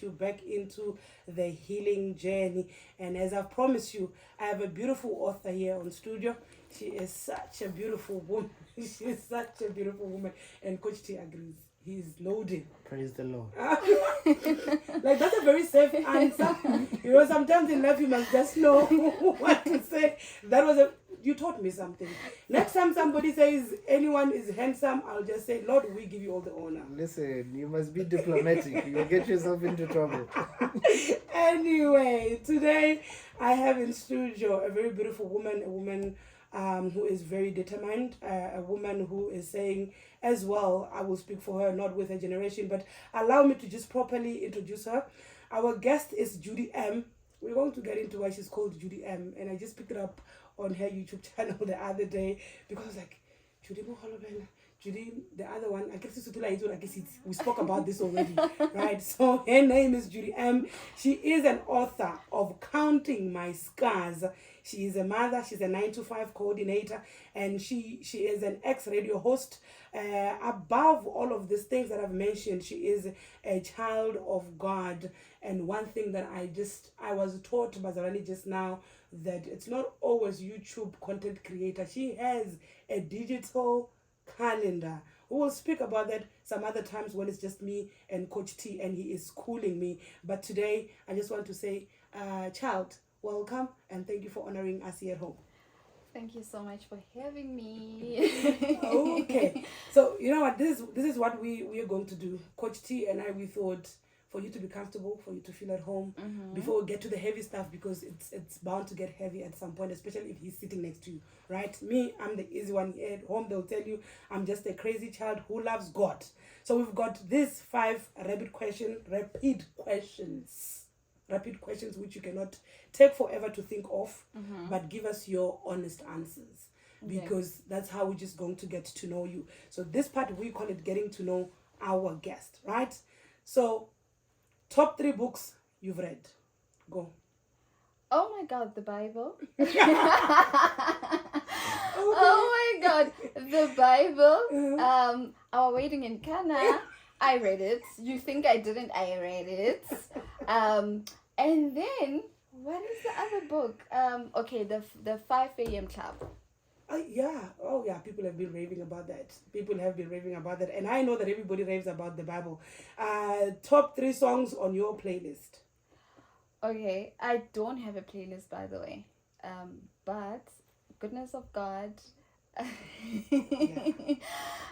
You back into the healing journey. And as I've promised you, I have a beautiful author here on studio. She is such a beautiful woman. She is such a beautiful woman. And Coach T agrees. He's loading. Praise the Lord. Like, that's a very safe answer. You know, sometimes in life you must just know what to say. That was a you taught me something. Next time somebody says anyone is handsome, I'll just say, Lord, we give you all the honor. Listen, you must be diplomatic. You'll get yourself into trouble. Anyway, today I have in studio a very beautiful woman, a woman who is very determined, a woman who is saying as well, I will speak for her, not with her generation, but allow me to just properly introduce her. Our guest is Judy M. We're going to get into why she's called Judy M. And I just picked it up on her YouTube channel the other day because like, Judy Moholobela, Judy, the other one, I guess we spoke about this already, right? So her name is Judy M. She is an author of Counting My Scars. She is a mother, she's a 9-to-5 coordinator, and she is an ex-radio host. Above all of these things that I've mentioned, she is a child of God. And one thing that I was taught Bazarani just now, that it's not always YouTube content creator. She has a digital calendar. We will speak about that some other times when it's just me and Coach T and he is schooling me. But today, I just want to say, child, welcome and thank you for honoring us here at home. Thank you so much for having me. Okay. So, you know what? This is what we are going to do. Coach T and I, we thought for you to be comfortable, for you to feel at home before we get to the heavy stuff, because it's bound to get heavy at some point, especially if he's sitting next to you, right? Me, I'm the easy one here at home. They'll tell you I'm just a crazy child who loves God. So we've got these 5 rapid questions which you cannot take forever to think of, but give us your honest answers, because that's how we're just going to get to know you. So this part, we call it getting to know our guest, right? So top 3 books you've read. Go. Oh my God, the Bible. Okay. Oh my God, the Bible. Our Waiting in Cana. I read it. You think I didn't? I read it. And then what is the other book? Okay, the 5 a.m. Club. Yeah. Oh, yeah. People have been raving about that. And I know that everybody raves about the Bible. Top 3 songs on your playlist. Okay, I don't have a playlist, by the way. But Goodness of God.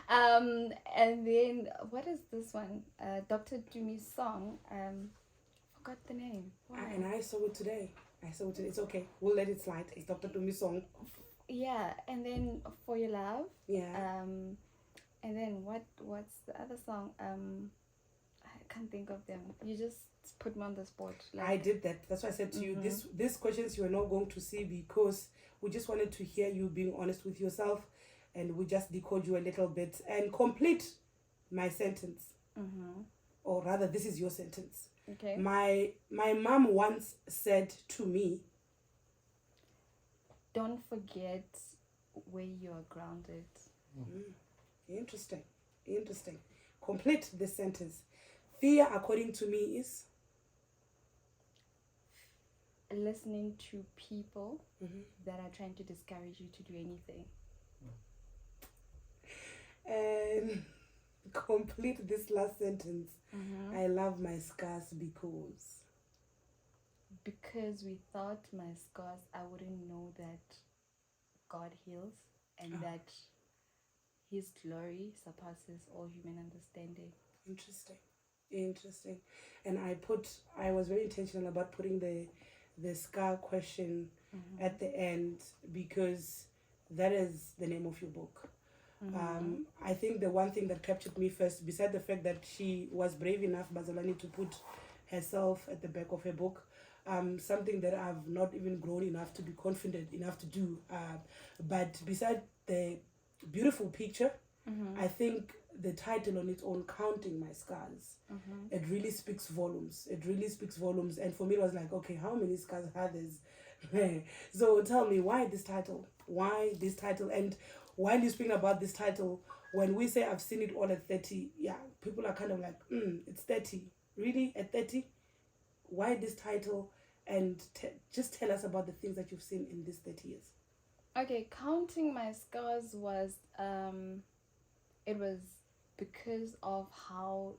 And then what is this one? Dr. Dumi's song. Forgot the name. Why? And I saw it today. It's okay. We'll let it slide. It's Dr. Dumi's song. Yeah, and then For Your Love. Yeah. And then what's the other song? I can't think of them. You just put me on the spot. Like, I did that. That's why I said to you, these questions you are not going to see, because we just wanted to hear you being honest with yourself, and we just decode you a little bit and complete my sentence. Or rather, this is your sentence. Okay. My mom once said to me, don't forget where you are grounded. Interesting. Complete this sentence. Fear, according to me, is listening to people that are trying to discourage you to do anything. And complete this last sentence. I love my scars because without my scars, I wouldn't know that God heals and that His glory surpasses all human understanding. Interesting. And I was very intentional about putting the scar question at the end, because that is the name of your book. I think the one thing that captured me first, beside the fact that she was brave enough, Bazalani, to put herself at the back of her book, something that I've not even grown enough to be confident enough to do. But beside the beautiful picture, I think the title on its own, Counting My Scars, it really speaks volumes. And for me, it was like, okay, how many scars are there? So tell me, why this title? And while you're speaking about this title, when we say I've seen it all at 30, yeah, people are kind of like, it's 30. really at 30? Why this title? And just tell us about the things that you've seen in these 30 years. Okay, counting my scars was it was because of how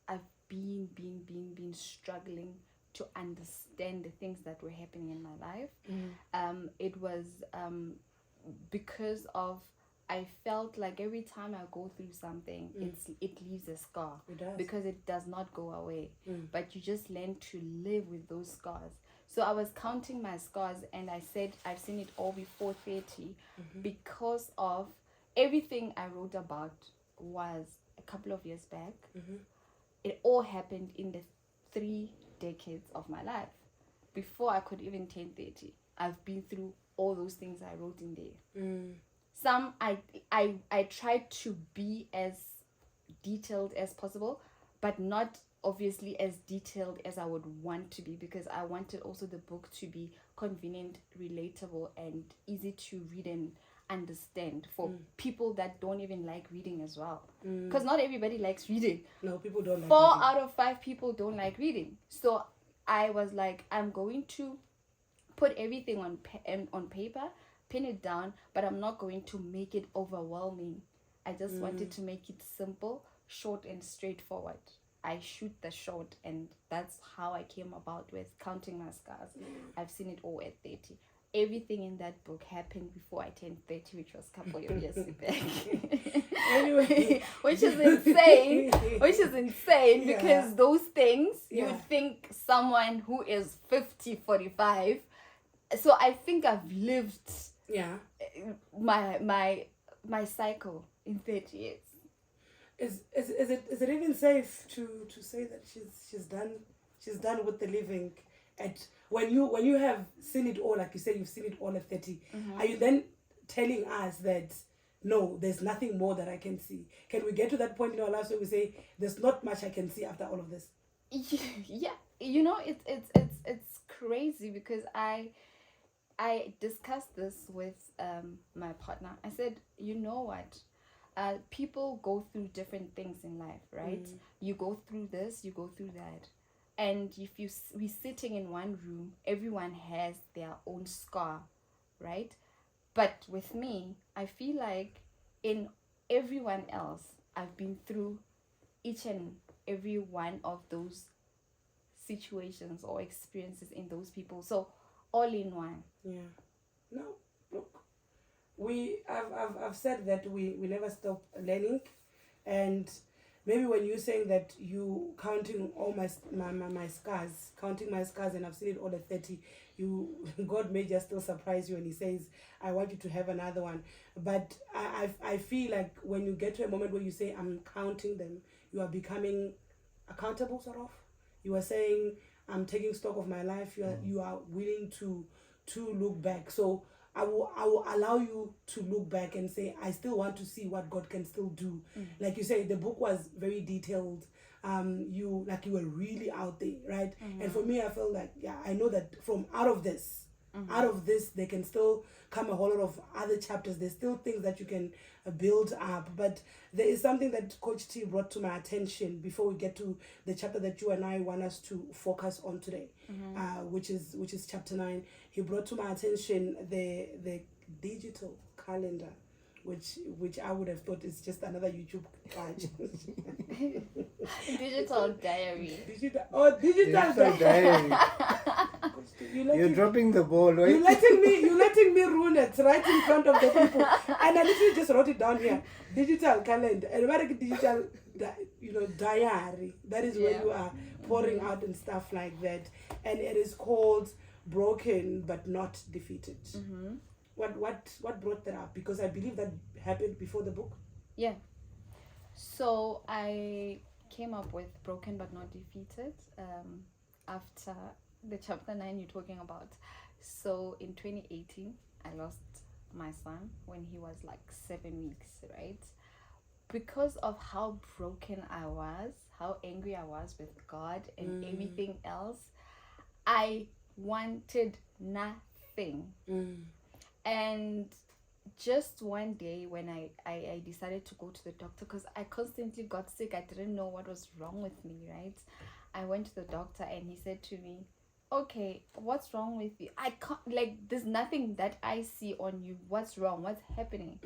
I've been struggling to understand the things that were happening in my life. It was because of I felt like every time I go through something, it leaves a scar. It does. Because it does not go away. But you just learn to live with those scars. So I was counting my scars and I said I've seen it all before 30 because of everything I wrote about was a couple of years back. It all happened in the 3 decades of my life. Before I could even turn 30, I've been through all those things I wrote in there. Some I tried to be as detailed as possible, but not obviously as detailed as I would want to be, because I wanted also the book to be convenient, relatable, and easy to read and understand for people that don't even like reading as well. Because not everybody likes reading. No, people don't like 4 reading. out of 5 people don't like reading. So I was like, I'm going to put everything on paper, pin it down, but I'm not going to make it overwhelming. I just wanted to make it simple, short, and straightforward. I shoot the short, and that's how I came about with Counting My Scars. I've seen it all at 30. Everything in that book happened before I turned 30, which was a couple of years back. Anyway. Which is insane Yeah. because those things, you Yeah. would think someone who is 50, 45. So I think I've lived Yeah. my cycle in 30 years. Is it even safe to say that she's done with the living at when you have seen it all, like you say you've seen it all at 30? Are you then telling us that no, there's nothing more that I can see? Can we get to that point in our lives where we say there's not much I can see after all of this? Yeah, it's crazy because I discussed this with my partner. I said, you know what? People go through different things in life, right? You go through this, you go through that. And if we're sitting in one room, everyone has their own scar, right? But with me, I feel like in everyone else, I've been through each and every one of those situations or experiences in those people. So all in one. Yeah. No, look. I've said that we never stop learning, and maybe when you're saying that you counting all my scars, counting my scars, and I've seen it all at 30, God may just still surprise you when He says, I want you to have another one. But I feel like when you get to a moment where you say, I'm counting them, you are becoming accountable, sort of. You are saying, I'm taking stock of my life. You are willing to look back. So I will allow you to look back and say, I still want to see what God can still do. Like you say, the book was very detailed. You were really out there, right? And for me, I felt like, I know that from out of this, there can still come a whole lot of other chapters. There's still things that you can build up. But there is something that Coach T brought to my attention before we get to the chapter that you and I want us to focus on today, which is chapter 9. He brought to my attention the digital calendar, which I would have thought is just another YouTube page. Digital diary. Digital diary. You're dropping the ball, right? You're letting me ruin it right in front of the people. And I literally just wrote it down here. Digital calendar. And what a digital diary. That is where you are pouring out and stuff like that. And it is called Broken But Not Defeated. What brought that up? Because I believe that happened before the book. Yeah. So I came up with Broken But Not Defeated after the chapter 9 you're talking about. So in 2018, I lost my son when he was like 7 weeks, right? Because of how broken I was, how angry I was with God and everything else, I wanted nothing. And just one day when I decided to go to the doctor, because I constantly got sick, I didn't know what was wrong with me, right? I went to the doctor and he said to me, okay, what's wrong with you? I can't, like, there's nothing that I see on you. What's wrong? What's happening?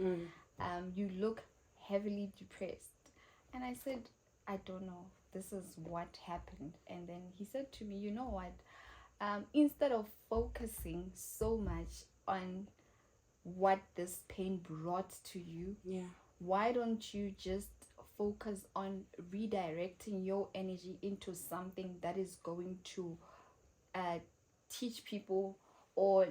You look heavily depressed. And I said, I don't know. This is what happened. And then he said to me, you know what? Instead of focusing so much on what this pain brought to you, why don't you just focus on redirecting your energy into something that is going to teach people or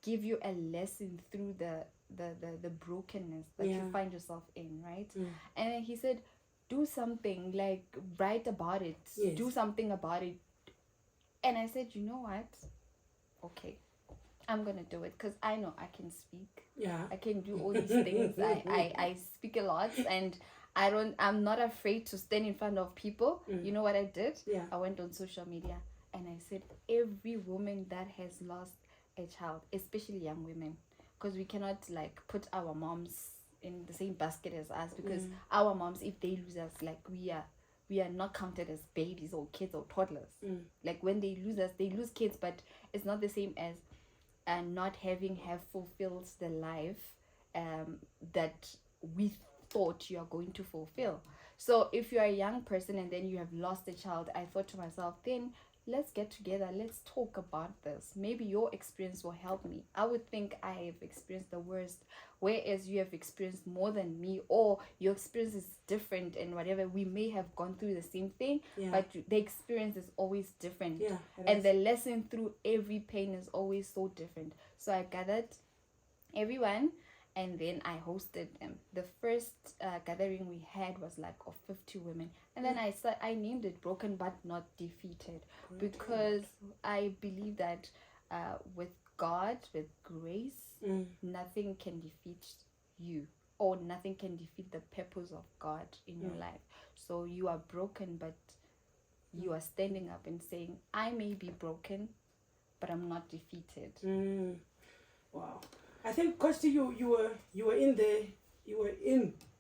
give you a lesson through the brokenness that you find yourself in, right? And then he said, do something, like write about it, do something about it. And I said, you know what, okay, I'm gonna do it, because I know I can speak. I can do all these things. I speak a lot, and I'm not afraid to stand in front of people. You know what I did? I went on social media and I said, every woman that has lost a child, especially young women, because we cannot like put our moms in the same basket as us, because our moms, if they lose us, like we are not counted as babies or kids or toddlers. Like when they lose us, they lose kids, but it's not the same as not have fulfilled the life that we thought you are going to fulfill. So if you're a young person and then you have lost a child, I thought to myself, then let's get together, let's talk about this. Maybe your experience will help me. I would think I have experienced the worst, whereas you have experienced more than me, or your experience is different, and whatever, we may have gone through the same thing, but the experience is always different, and the lesson through every pain is always so different. So I gathered everyone, and then I hosted them. The first gathering we had was like of 50 women, and then I named it Broken But Not Defeated, because I believe that with God, with grace, nothing can defeat you, or nothing can defeat the purpose of God in your life. So you are broken, but you are standing up and saying, I may be broken, but I'm not defeated. Wow. I think, Coach, you were in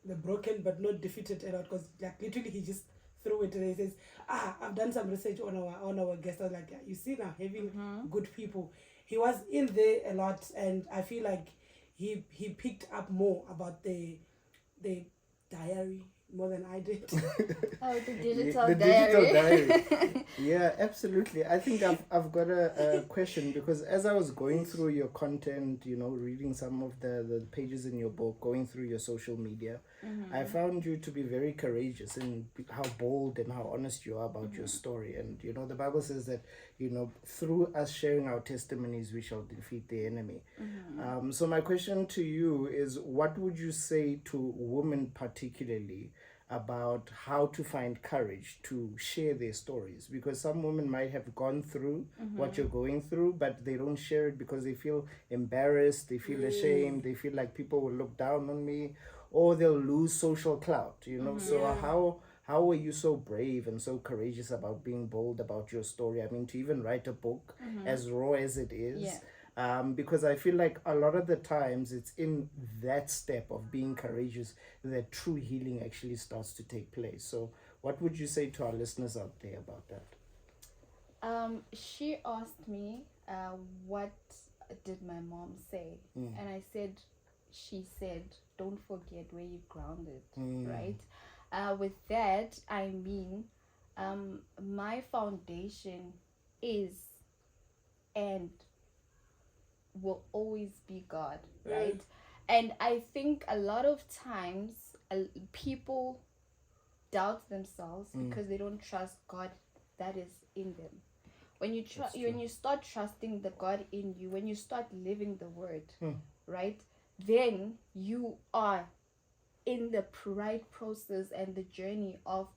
the broken but not defeated a lot, because like literally he just threw it and he says, I've done some research on our guests. I was like, you see now, having good people. He was in there a lot, and I feel like he picked up more about the diary more than I did. Oh, the digital the diary. digital diary. Yeah, absolutely. I think I've got a question, because as I was going through your content, reading some of the pages in your book, going through your social media, I found you to be very courageous in how bold and how honest you are about your story. And the Bible says that through us sharing our testimonies, we shall defeat the enemy. So my question to you is, what would you say to women particularly about how to find courage to share their stories? Because some women might have gone through what you're going through, but they don't share it because they feel embarrassed, they feel ashamed, they feel like people will look down on me, or they'll lose social clout. So how were you so brave and so courageous about being bold about your story? I mean, to even write a book as raw as it is. Because I feel like a lot of the times it's in that step of being courageous that true healing actually starts to take place. So what would you say to our listeners out there about that? She asked me, what did my mom say? And I said, she said, don't forget where you're grounded, right? With that, I mean, my foundation is and will always be God, right? And I think a lot of times people doubt themselves because they don't trust God that is in them. When you start trusting the God in you, when you start living the word, right, then you are in the right process and the journey of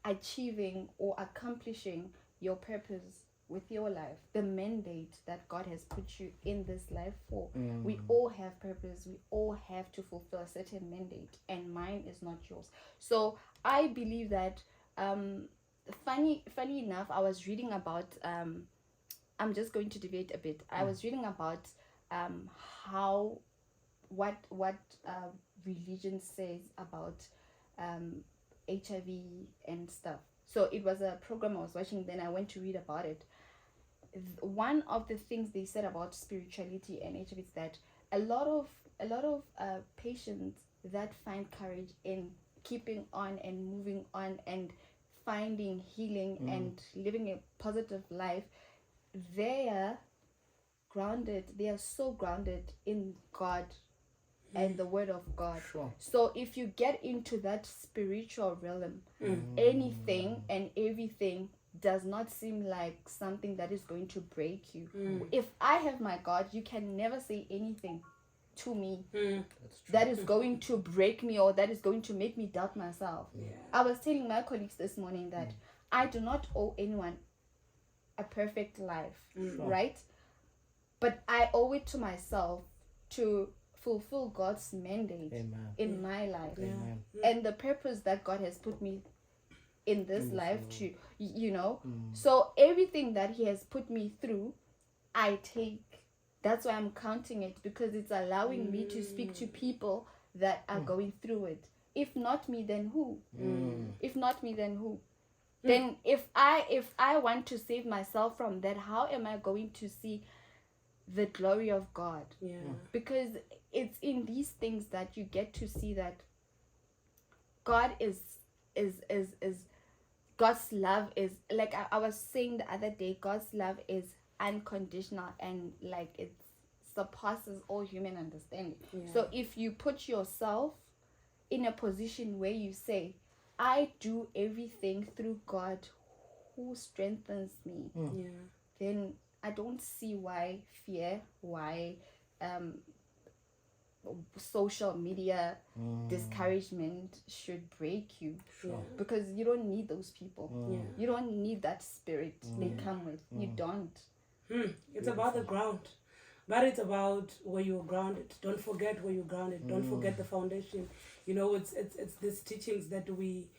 achieving or accomplishing your purpose with your life, the mandate that God has put you in this life for. We all have purpose, we all have to fulfill a certain mandate, and mine is not yours. So I believe that funny enough, I was reading about I'm just going to deviate a bit. I was reading about how what religion says about HIV and stuff. So it was a program I was watching, then I went to read about it. One of the things they said about spirituality and HIV is that a lot of patients that find courage in keeping on and moving on and finding healing and living a positive life, they are so grounded in God and the word of God. Sure. So if you get into that spiritual realm, anything and everything does not seem like something that is going to break you. If I have my God, you can never say anything to me that is going to break me or that is going to make me doubt myself. I was telling my colleagues this morning that I do not owe anyone a perfect life, right? But I owe it to myself to fulfill God's mandate in my life. And the purpose that God has put me in this life to, so everything that he has put me through, I take. That's why I'm counting it, because it's allowing me to speak to people that are going through it. If not me, then who? If not me, then who? Then if I want to save myself from that, how am I going to see the glory of God? Because it's in these things that you get to see that God is God's love is, like I was saying the other day, God's love is unconditional and like it surpasses all human understanding. So if you put yourself in a position where you say, I do everything through God who strengthens me, then I don't see why fear, why social media discouragement should break you. Because you don't need those people. You don't need that spirit they come with. You don't. It's about the ground, but it's about where you're grounded. Don't forget where you're grounded. Don't forget the foundation. It's these teachings that we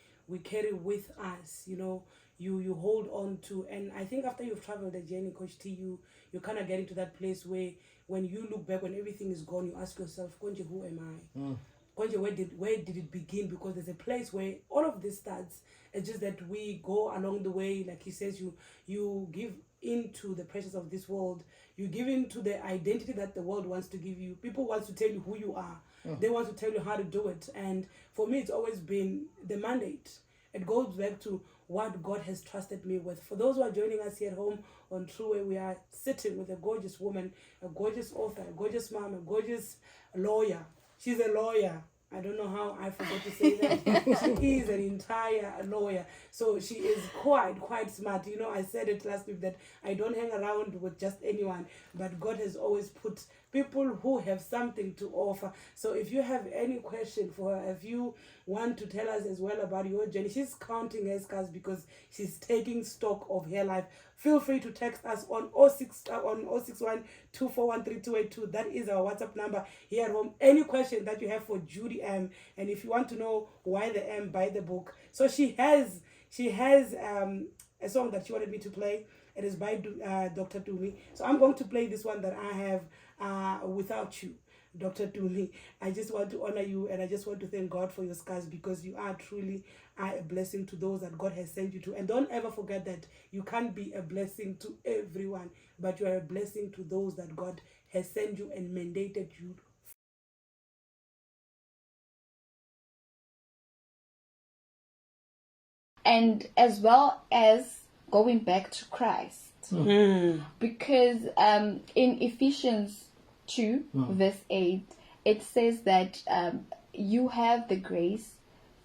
carry with us. You hold on to, and I think after you've traveled the journey, Coach T, you kind of get into that place where when you look back, when everything is gone, you ask yourself, Konje, who am I? Konje, where did it begin? Because there's a place where all of this starts. It's just that we go along the way, like he says, you give into the pressures of this world. You give into the identity that the world wants to give you. People want to tell you who you are. They want to tell you how to do it. And for me, it's always been the mandate. It goes back to what God has trusted me with. For those who are joining us here at home on TruWay, we are sitting with a gorgeous woman, a gorgeous author, a gorgeous mom, a gorgeous lawyer. She's a lawyer. I don't know how I forgot to say that. She is an entire lawyer. So she is quite smart. I said it last week that I don't hang around with just anyone, but God has always put people who have something to offer. So if you have any question for her, if you want to tell us as well about your journey, she's counting her scars because she's taking stock of her life. Feel free to text us on 061 241 3282. That is our WhatsApp number here at home. Any question that you have for Judy M, and if you want to know why the M, buy the book. So she has a song that she wanted me to play. It is by Dr. Tumi. So I'm going to play this one that I have, Without You. Dr. Tumi, I just want to honor you, and I just want to thank God for your scars, because you are truly a blessing to those that God has sent you to. And don't ever forget that you can't be a blessing to everyone, but you are a blessing to those that God has sent you and mandated you. And as well as going back to Christ. Because in Ephesians 2 verse 8, it says that you have the grace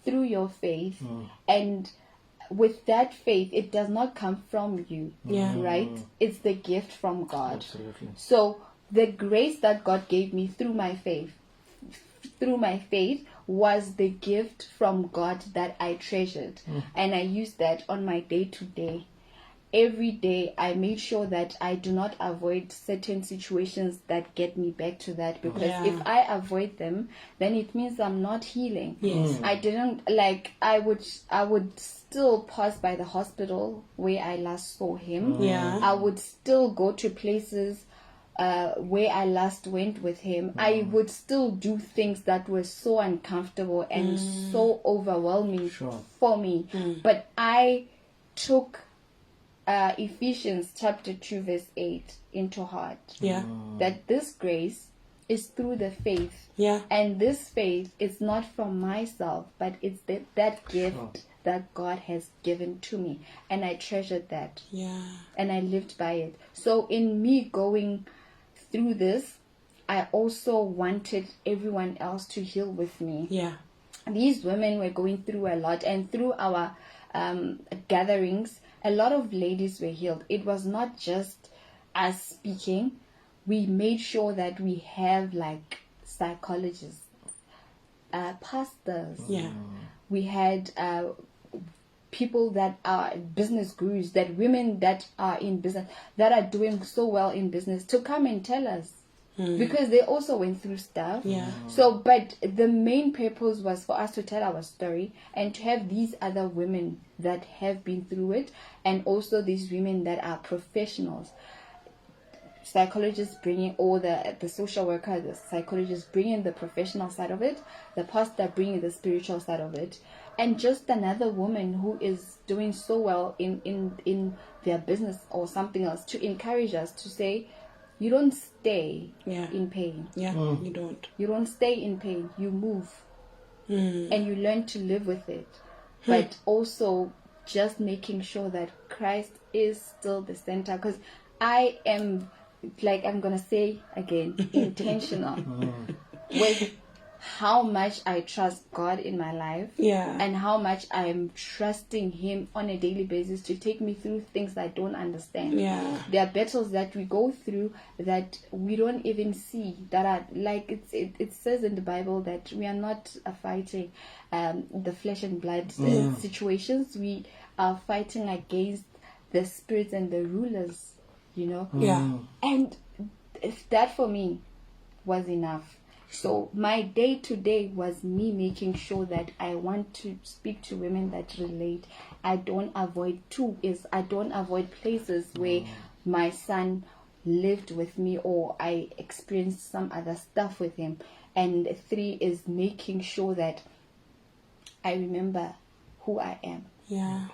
through your faith, and with that faith, it does not come from you, right? It's the gift from God. Absolutely. So the grace that God gave me through my faith was the gift from God that I treasured, and I used that on my day-to-day. Every day I made sure that I do not avoid certain situations that get me back to that, because if I avoid them, then it means I'm not healing. I didn't, I would still pass by the hospital where I last saw him. I would still go to places where I last went with him. I would still do things that were so uncomfortable and so overwhelming for me. But I took Ephesians chapter 2 verse 8 into heart. Yeah. That this grace is through the faith. Yeah. And this faith is not from myself, but it's that gift that God has given to me. And I treasured that. Yeah. And I lived by it. So in me going through this, I also wanted everyone else to heal with me. Yeah. These women were going through a lot, and through our gatherings, a lot of ladies were healed. It was not just us speaking. We made sure that we have like psychologists, pastors. Yeah. We had people that are business gurus, that women that are in business, that are doing so well in business, to come and tell us. Because they also went through stuff. Yeah. So, but the main purpose was for us to tell our story and to have these other women that have been through it, and also these women that are professionals. Psychologists bringing, or the social worker, the psychologist bringing the professional side of it, the pastor bringing the spiritual side of it, and just another woman who is doing so well in their business or something else, to encourage us to say, you don't stay in pain. Yeah. You don't. You don't stay in pain. You move. And you learn to live with it. But also just making sure that Christ is still the center. Because I am, like I'm going to say again, intentional with how much I trust God in my life. Yeah. And how much I am trusting Him on a daily basis to take me through things I don't understand. Yeah. There are battles that we go through that we don't even see, that are like it says in the Bible that we are not fighting the flesh and blood situations. We are fighting against the spirits and the rulers, you know. Yeah. And if that for me was enough. So my day to day was me making sure that I want to speak to women that relate. I don't avoid places where my son lived with me or I experienced some other stuff with him. And 3 is making sure that I remember who I am. Yeah.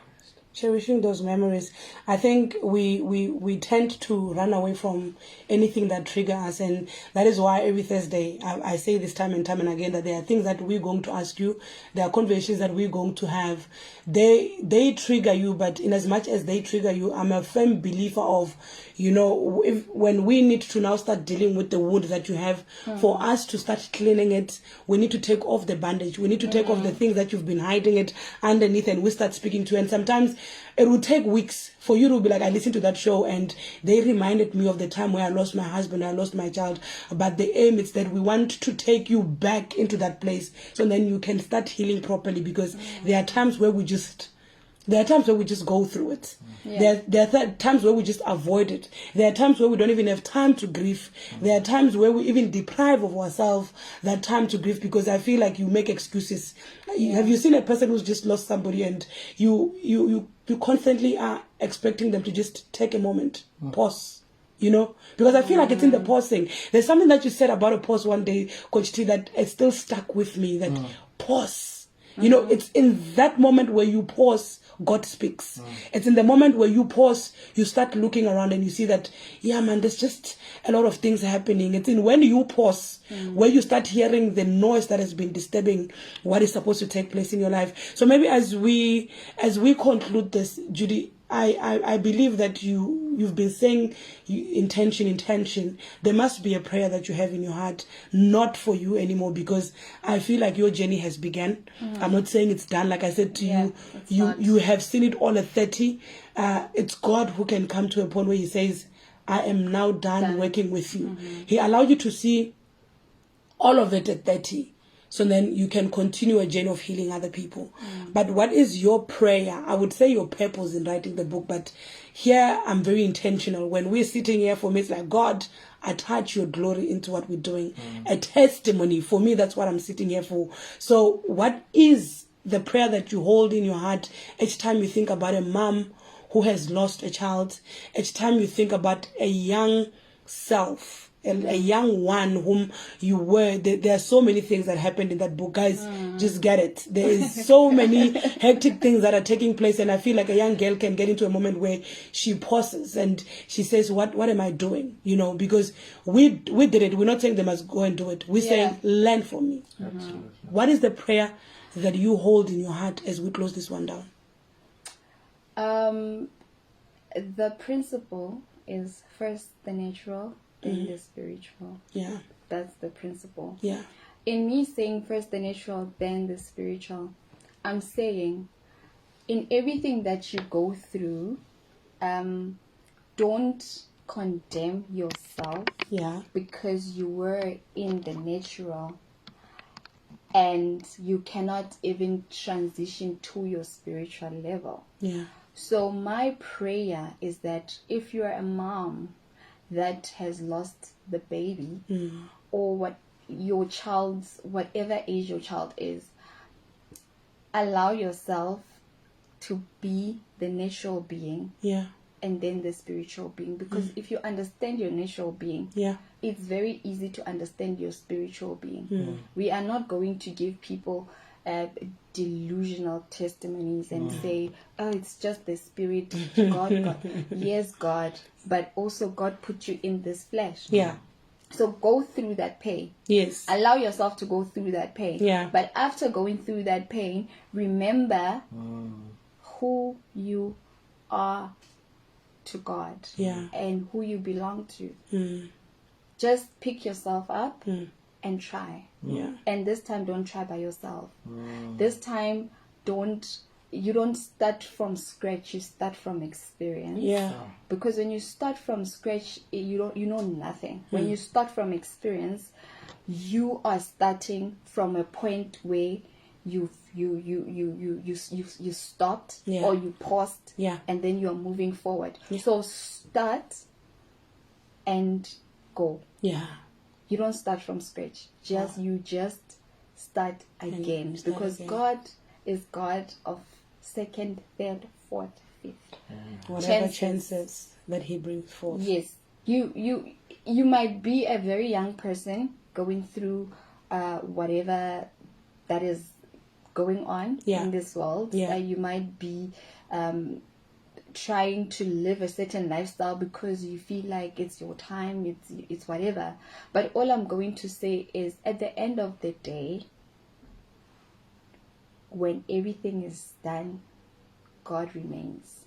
Cherishing those memories. I think we tend to run away from anything that trigger us, and that is why every Thursday I say this time and time and again that there are things that we're going to ask you, there are conversations that we're going to have. They trigger you, but in as much as they trigger you, I'm a firm believer of, you know, when we need to now start dealing with the wound that you have, for us to start cleaning it, we need to take off the bandage. We need to take off the things that you've been hiding it underneath, and we start speaking to you. And sometimes it will take weeks for you to be like, I listened to that show and they reminded me of the time where I lost my husband, I lost my child. But the aim is that we want to take you back into that place so then you can start healing properly, because there are times where we just go through it. Yeah. There are times where we just avoid it. There are times where we don't even have time to grieve. There are times where we even deprive of ourselves that time to grieve, because I feel like you make excuses. Have you seen a person who's just lost somebody and you constantly are expecting them to just take a moment, pause, you know? Because I feel like it's in the pausing. There's something that you said about a pause one day, Coach T, that it still stuck with me, that pause. You know, it's in that moment where you pause, God speaks. It's in the moment where you pause, you start looking around and you see that, yeah, man, there's just a lot of things happening. It's in when you pause, where you start hearing the noise that has been disturbing what is supposed to take place in your life. So maybe as we conclude this, Judy, I believe that you've been saying intention. There must be a prayer that you have in your heart, not for you anymore, because I feel like your journey has begun. I'm not saying it's done. Like I said to you have seen it all at 30. It's God who can come to a point where He says, I am now done working with you. He allowed you to see all of it at 30. So then you can continue a journey of healing other people. But what is your prayer? I would say your purpose in writing the book, but here I'm very intentional. When we're sitting here, for me, it's like, God, attach your glory into what we're doing. A testimony. For me, that's what I'm sitting here for. So what is the prayer that you hold in your heart each time you think about a mom who has lost a child, each time you think about a young self a young one whom you were. There are so many things that happened in that book, guys. Just get it. There is so many hectic things that are taking place, and I feel like a young girl can get into a moment where she pauses and she says, what am I doing? You know, because we did it. We're not saying they must go and do it. We're saying, learn from me. Absolutely. What is the prayer that you hold in your heart as we close this one down? The principle is first the natural, then the spiritual. Yeah. That's the principle. Yeah. In me saying first the natural, then the spiritual, I'm saying in everything that you go through, don't condemn yourself Yeah. because you were in the natural and you cannot even transition to your spiritual level. Yeah. So my prayer is that if you're a mom that has lost the baby, or whatever age your child is, allow yourself to be the natural being Yeah. and then the spiritual being. Because if you understand your natural being, Yeah. it's very easy to understand your spiritual being. We are not going to give people delusional testimonies and say, oh, it's just the spirit. God. Yes, God, but also God put you in this flesh. Yeah. So go through that pain. Yes. Allow yourself to go through that pain. Yeah. But after going through that pain, remember who you are to God. Yeah. And who you belong to. Mm. Just pick yourself up and try. Yeah. And this time, don't try by yourself. This time, you don't start from scratch. You start from experience. Yeah. Because when you start from scratch, you know nothing. When you start from experience, you are starting from a point where you stopped or you paused, and then you are moving forward. So start and go. Yeah. You don't start from scratch. You just start again, because God is God of second, third, fourth, fifth. Whatever chances that He brings forth. Yes, you might be a very young person going through whatever that is going on in this world. You might be trying to live a certain lifestyle because you feel like it's your time, it's whatever. But all I'm going to say is, at the end of the day, when everything is done, God remains.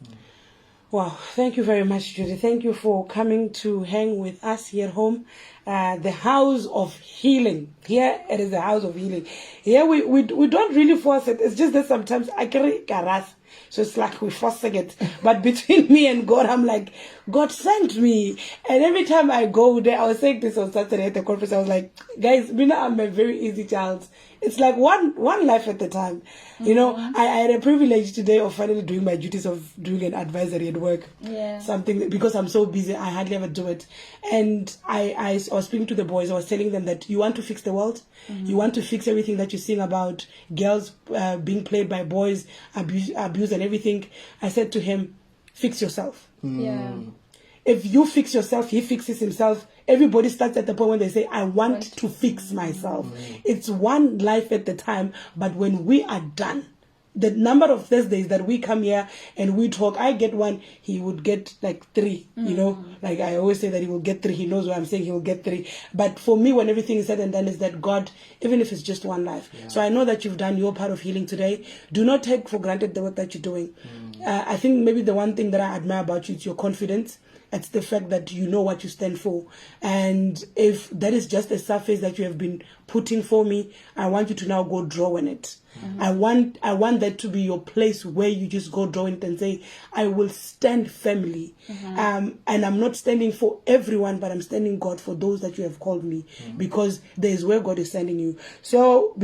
Wow, thank you very much, Judy. Thank you for coming to hang with us here at home. The house of healing. Here it is the house of healing. Here we don't really force it. It's just that sometimes I carry karas. So it's like we're forcing it. But between me and God, I'm like, God sent me. And every time I go there, I was saying this on Saturday at the conference, I was like, guys, I'm a very easy child. It's like one life at a time. You know, I had a privilege today of finally doing my duties of doing an advisory at work. Yeah. Something, because I'm so busy, I hardly ever do it. And I was speaking to the boys, I was telling them that you want to fix the world, you want to fix everything that you're seeing about girls being played by boys, abuse and everything. I said to him, fix yourself. Yeah. If you fix yourself, he fixes himself. Everybody starts at the point when they say, I want to fix myself. It's one life at a time. But when we are done, the number of Thursdays that we come here and we talk, I get one, he would get like 3, you know, like I always say that he will get 3. He knows what I'm saying, he will get 3. But for me, when everything is said and done, is that God, even if it's just one life. So I know that you've done your part of healing today. Do not take for granted the work that you're doing. I think maybe the one thing that I admire about you is your confidence. It's the fact that you know what you stand for. And if that is just a surface that you have been putting for me, I want you to now go draw on it. I want that to be your place where you just go draw on it and say, I will stand firmly. And I'm not standing for everyone, but I'm standing God for those that you have called me, because there is where God is sending you. So